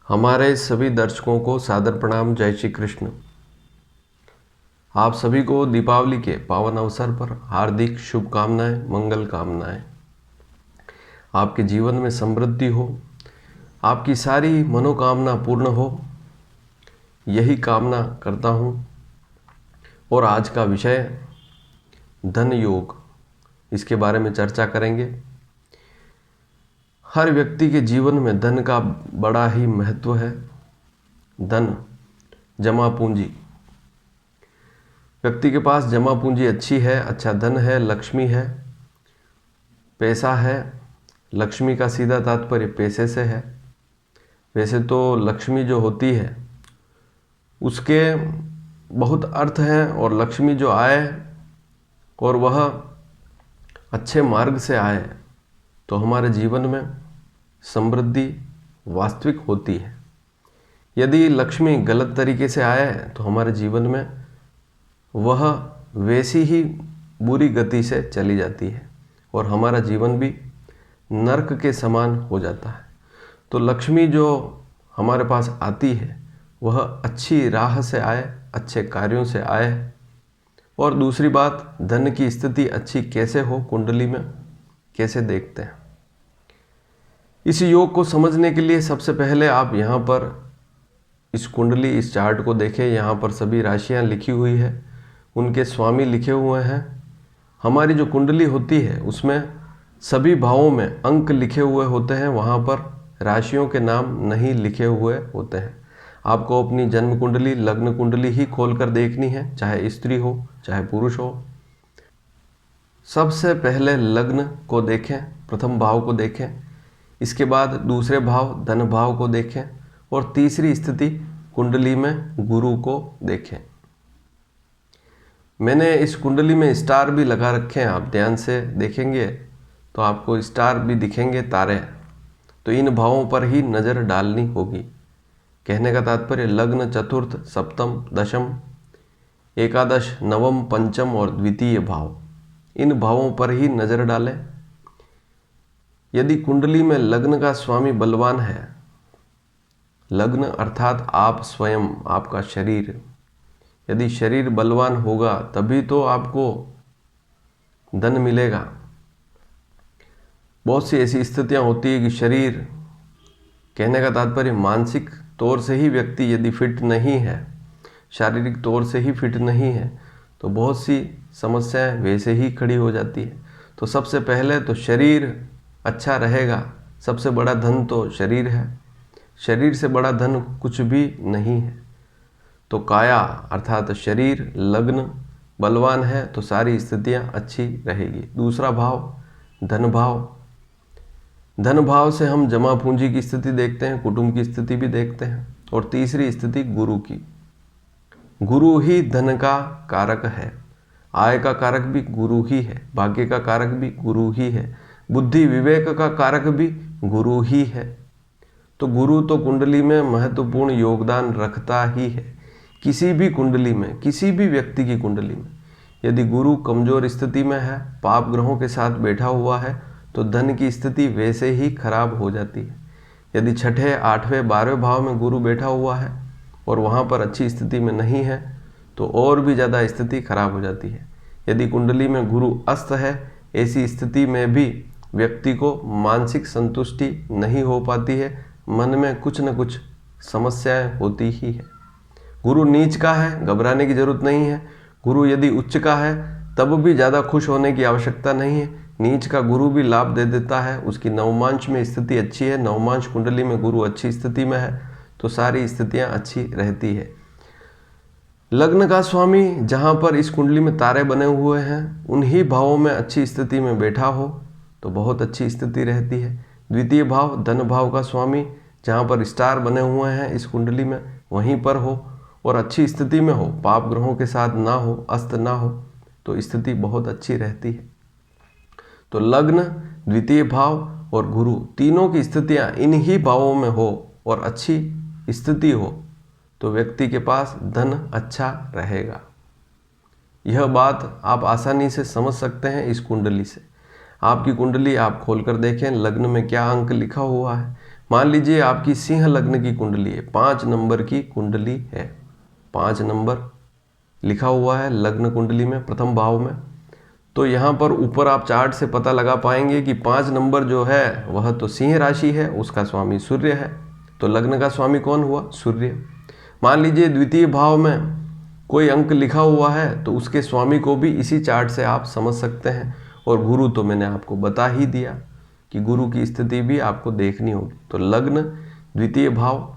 हमारे सभी दर्शकों को सादर प्रणाम। जय श्री कृष्ण। आप सभी को दीपावली के पावन अवसर पर हार्दिक शुभकामनाएं, मंगल कामनाएं। आपके जीवन में समृद्धि हो, आपकी सारी मनोकामना पूर्ण हो, यही कामना करता हूं। और आज का विषय धन योग, इसके बारे में चर्चा करेंगे। हर व्यक्ति के जीवन में धन का बड़ा ही महत्व है। धन जमा पूंजी, व्यक्ति के पास जमा पूंजी अच्छी है, अच्छा धन है, लक्ष्मी है, पैसा है। लक्ष्मी का सीधा तात्पर्य पैसे से है। वैसे तो लक्ष्मी जो होती है उसके बहुत अर्थ हैं, और लक्ष्मी जो आए और वह अच्छे मार्ग से आए तो हमारे जीवन में समृद्धि वास्तविक होती है। यदि लक्ष्मी गलत तरीके से आए तो हमारे जीवन में वह वैसी ही बुरी गति से चली जाती है और हमारा जीवन भी नरक के समान हो जाता है। तो लक्ष्मी जो हमारे पास आती है वह अच्छी राह से आए, अच्छे कार्यों से आए। और दूसरी बात, धन की स्थिति अच्छी कैसे हो, कुंडली में कैसे देखते हैं। इस योग को समझने के लिए सबसे पहले आप यहाँ पर इस कुंडली, इस चार्ट को देखें। यहाँ पर सभी राशियाँ लिखी हुई है, उनके स्वामी लिखे हुए हैं। हमारी जो कुंडली होती है उसमें सभी भावों में अंक लिखे हुए होते हैं, वहाँ पर राशियों के नाम नहीं लिखे हुए होते हैं। आपको अपनी जन्म कुंडली, लग्न कुंडली ही खोलकर देखनी है, चाहे स्त्री हो चाहे पुरुष हो। सबसे पहले लग्न को देखें, प्रथम भाव को देखें, इसके बाद दूसरे भाव धन भाव को देखें, और तीसरी स्थिति कुंडली में गुरु को देखें। मैंने इस कुंडली में स्टार भी लगा रखे हैं, आप ध्यान से देखेंगे तो आपको स्टार भी दिखेंगे, तारे। तो इन भावों पर ही नज़र डालनी होगी। कहने का तात्पर्य लग्न, चतुर्थ, सप्तम, दशम, एकादश, नवम, पंचम और द्वितीय भाव, इन भावों पर ही नज़र डालें। यदि कुंडली में लग्न का स्वामी बलवान है, लग्न अर्थात आप स्वयं, आपका शरीर, यदि शरीर बलवान होगा तभी तो आपको धन मिलेगा। बहुत सी ऐसी स्थितियां होती है कि शरीर, कहने का तात्पर्य मानसिक तौर से ही व्यक्ति यदि फिट नहीं है, शारीरिक तौर से ही फिट नहीं है, तो बहुत सी समस्याएं वैसे ही खड़ी हो जाती है। तो सबसे पहले तो शरीर अच्छा रहेगा। सबसे बड़ा धन तो शरीर है, शरीर से बड़ा धन कुछ भी नहीं है। तो काया अर्थात शरीर, लग्न बलवान है तो सारी स्थितियां अच्छी रहेगी। दूसरा भाव धन भाव, धन भाव से हम जमा पूंजी की स्थिति देखते हैं, कुटुंब की स्थिति भी देखते हैं। और तीसरी स्थिति गुरु की। गुरु ही धन का कारक है, आय का कारक भी गुरु ही है, भाग्य का कारक भी गुरु ही है, बुद्धि विवेक का कारक भी गुरु ही है। तो गुरु तो कुंडली में महत्वपूर्ण योगदान रखता ही है। किसी भी कुंडली में, किसी भी व्यक्ति की कुंडली में यदि गुरु कमजोर स्थिति में है, पाप ग्रहों के साथ बैठा हुआ है, तो धन की स्थिति वैसे ही खराब हो जाती है। यदि छठे, आठवें, 12वें भाव में गुरु बैठा हुआ है और वहाँ पर अच्छी स्थिति में नहीं है तो और भी ज़्यादा स्थिति खराब हो जाती है। यदि कुंडली में गुरु अस्त है, ऐसी स्थिति में भी व्यक्ति को मानसिक संतुष्टि नहीं हो पाती है, मन में कुछ न कुछ समस्याएं होती ही है। गुरु नीच का है, घबराने की जरूरत नहीं है। गुरु यदि उच्च का है तब भी ज़्यादा खुश होने की आवश्यकता नहीं है। नीच का गुरु भी लाभ दे देता है, उसकी नवमांश में स्थिति अच्छी है, नवमांश कुंडली में गुरु अच्छी स्थिति में है तो सारी स्थितियां अच्छी रहती है। लग्न का स्वामी जहां पर इस कुंडली में तारे बने हुए हैं, उन्हीं भावों में अच्छी स्थिति में बैठा हो तो बहुत अच्छी स्थिति रहती है। द्वितीय भाव धन भाव का स्वामी जहां पर स्टार बने हुए हैं इस कुंडली में, वहीं पर हो और अच्छी स्थिति में हो, पाप ग्रहों के साथ ना हो, अस्त ना हो, तो स्थिति बहुत अच्छी रहती है। तो लग्न, द्वितीय भाव और गुरु, तीनों की स्थितियां इन्हीं भावों में हो और अच्छी स्थिति हो तो व्यक्ति के पास धन अच्छा रहेगा। यह बात आप आसानी से समझ सकते हैं इस कुंडली से। आपकी कुंडली आप खोलकर देखें, लग्न में क्या अंक लिखा हुआ है, मान लीजिए आपकी सिंह लग्न की कुंडली है, 5 नंबर की कुंडली है, 5 नंबर लिखा हुआ है लग्न कुंडली में प्रथम भाव में, तो यहाँ पर ऊपर आप चार्ट से पता लगा पाएंगे कि 5 नंबर जो है वह तो सिंह राशि है, उसका स्वामी सूर्य है। तो लग्न का स्वामी कौन हुआ? सूर्य। मान लीजिए द्वितीय भाव में कोई अंक लिखा हुआ है तो उसके स्वामी को भी इसी चार्ट से आप समझ सकते हैं। और गुरु तो मैंने आपको बता ही दिया कि गुरु की स्थिति भी आपको देखनी होगी। तो लग्न, द्वितीय भाव,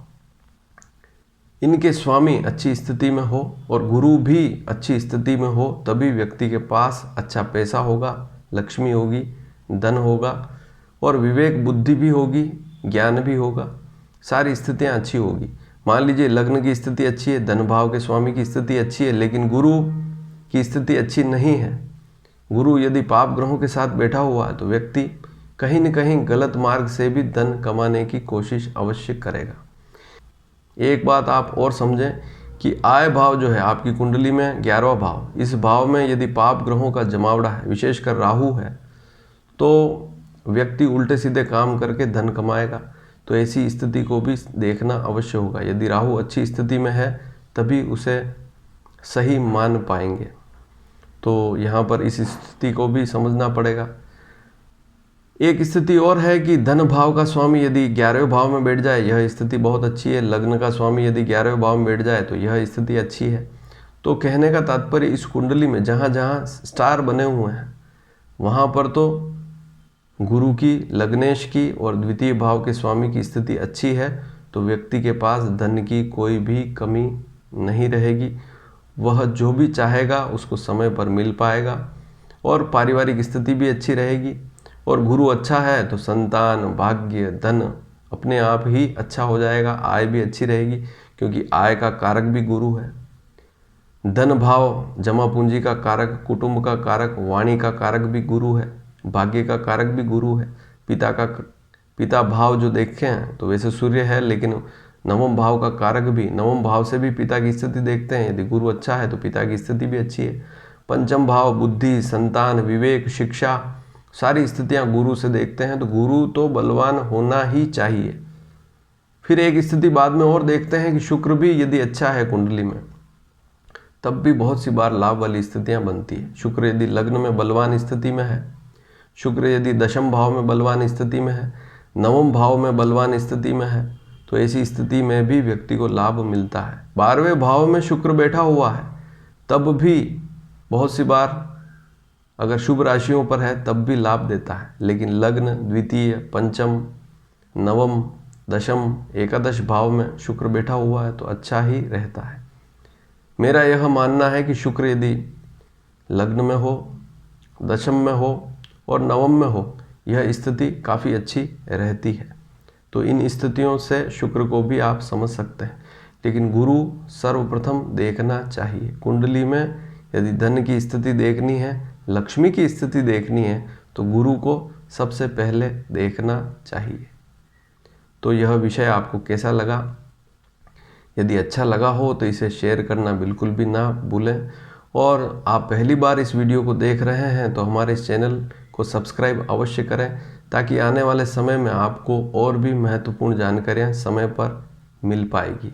इनके स्वामी अच्छी स्थिति में हो और गुरु भी अच्छी स्थिति में हो, तभी व्यक्ति के पास अच्छा पैसा होगा, लक्ष्मी होगी, धन होगा और विवेक बुद्धि भी होगी, ज्ञान भी होगा, सारी स्थितियां अच्छी होगी। मान लीजिए लग्न की स्थिति अच्छी है, धन भाव के स्वामी की स्थिति अच्छी है, लेकिन गुरु की स्थिति अच्छी नहीं है, गुरु यदि पाप ग्रहों के साथ बैठा हुआ है, तो व्यक्ति कहीं न कहीं गलत मार्ग से भी धन कमाने की कोशिश अवश्य करेगा। एक बात आप और समझें कि आय भाव जो है आपकी कुंडली में 11वां भाव, इस भाव में यदि पाप ग्रहों का जमावड़ा है, विशेषकर राहु है, तो व्यक्ति उल्टे सीधे काम करके धन कमाएगा। तो ऐसी स्थिति को भी देखना अवश्य होगा। यदि राहु अच्छी स्थिति में है तभी उसे सही मान पाएंगे। तो यहाँ पर इस स्थिति को भी समझना पड़ेगा। एक स्थिति और है कि धन भाव का स्वामी यदि 11वें भाव में बैठ जाए, यह स्थिति बहुत अच्छी है। लग्न का स्वामी यदि 11वें भाव में बैठ जाए तो यह स्थिति अच्छी है। तो कहने का तात्पर्य, इस कुंडली में जहाँ जहाँ स्टार बने हुए हैं वहाँ पर तो गुरु की, लग्नेश की और द्वितीय भाव के स्वामी की स्थिति अच्छी है, तो व्यक्ति के पास धन की कोई भी कमी नहीं रहेगी। वह जो भी चाहेगा उसको समय पर मिल पाएगा और पारिवारिक स्थिति भी अच्छी रहेगी। और गुरु अच्छा है तो संतान, भाग्य, धन अपने आप ही अच्छा हो जाएगा, आय भी अच्छी रहेगी, क्योंकि आय का कारक भी गुरु है। धन भाव जमा पूंजी का कारक, कुटुंब का कारक, वाणी का कारक भी गुरु है, भाग्य का कारक भी गुरु है। पिता भाव जो देखे हैं तो वैसे सूर्य है, लेकिन नवम भाव का कारक भी, नवम भाव से भी पिता की स्थिति देखते हैं। यदि गुरु अच्छा है तो पिता की स्थिति भी अच्छी है। पंचम भाव बुद्धि, संतान, विवेक, शिक्षा, सारी स्थितियां गुरु से देखते हैं, तो गुरु तो बलवान होना ही चाहिए। फिर एक स्थिति बाद में और देखते हैं कि शुक्र भी यदि अच्छा है कुंडली में, तब भी बहुत सी बार लाभ वाली स्थितियां बनती है। शुक्र यदि लग्न में बलवान स्थिति में है, शुक्र यदि दशम भाव में बलवान स्थिति में है, नवम भाव में बलवान स्थिति में है, तो ऐसी स्थिति में भी व्यक्ति को लाभ मिलता है। 12वें भाव में शुक्र बैठा हुआ है तब भी बहुत सी बार अगर शुभ राशियों पर है तब भी लाभ देता है। लेकिन लग्न, द्वितीय, पंचम, नवम, दशम, एकादश भाव में शुक्र बैठा हुआ है तो अच्छा ही रहता है। मेरा यह मानना है कि शुक्र यदि लग्न में हो, दशम में हो और नवम में हो, यह स्थिति काफ़ी अच्छी रहती है। तो इन स्थितियों से शुक्र को भी आप समझ सकते हैं। लेकिन गुरु सर्वप्रथम देखना चाहिए। कुंडली में यदि धन की स्थिति देखनी है, लक्ष्मी की स्थिति देखनी है, तो गुरु को सबसे पहले देखना चाहिए। तो यह विषय आपको कैसा लगा? यदि अच्छा लगा हो तो इसे शेयर करना बिल्कुल भी ना भूलें। और आप पहली बार इस वीडियो को देख रहे हैं तो हमारे इस चैनल को सब्सक्राइब अवश्य करें, ताकि आने वाले समय में आपको और भी महत्वपूर्ण जानकारियाँ समय पर मिल पाएगी।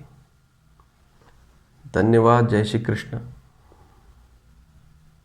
धन्यवाद। जय श्री कृष्ण।